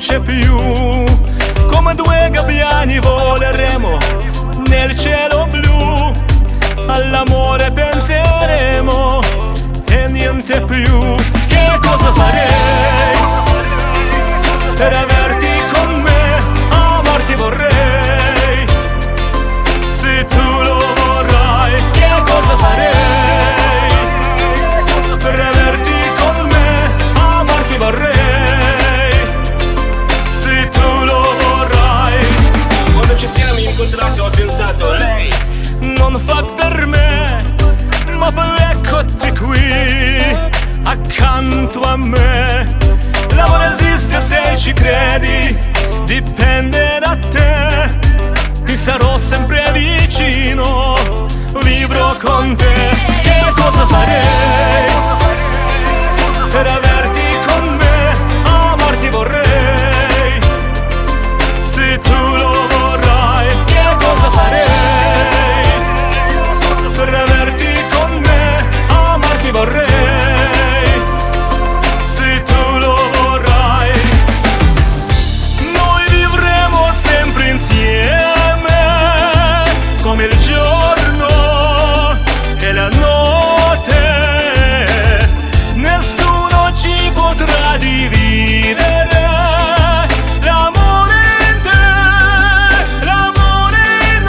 c'è più. Come due gabbiani voleremo nel cielo blu, all'amore penseremo e niente più. Che cosa farei per averti con me? Amarti vorrei, se tu lo vorrai. Che cosa farei per averti con me? Amarti vorrei, se tu lo vorrai. Quando ci siamo incontrati ho pensato, lei non fa per me, ma poi eccoti qui accanto a me. L'amore esiste se ci credi, dipende da te. Ti sarò sempre vicino, vivrò con te. Che cosa farei per averti con me? Amarti vorrei, se tu lo vorrai. Che cosa farei per averti con me? Amarti vorrei, se tu lo vorrai. Noi vivremo sempre insieme, come il giorno e la notte. Nessuno ci potrà dividere. L'amore in te, l'amore in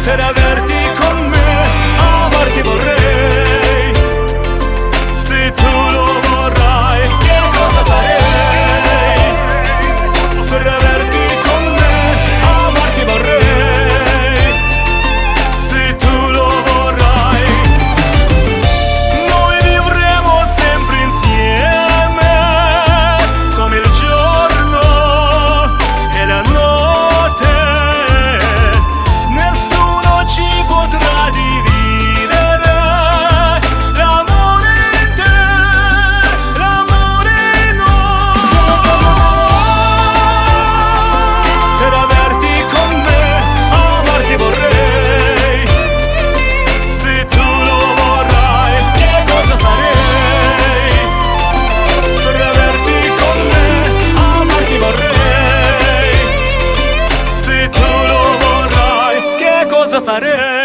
per averti con me. Amarti vorrei, se tu lo vorrai. Che cosa farei per averti con me? Amarti vorrei, se tu lo vorrai. Noi vivremo sempre insieme, come il giorno e la notte. Nessuno ci potrà dividere. L'amore in te, l'amore in noi. Per averti con me, amarti vorrei, se tu lo vorrai. Che cosa farei per averti con me? Amarti vorrei, se tu lo vorrai. Che cosa farei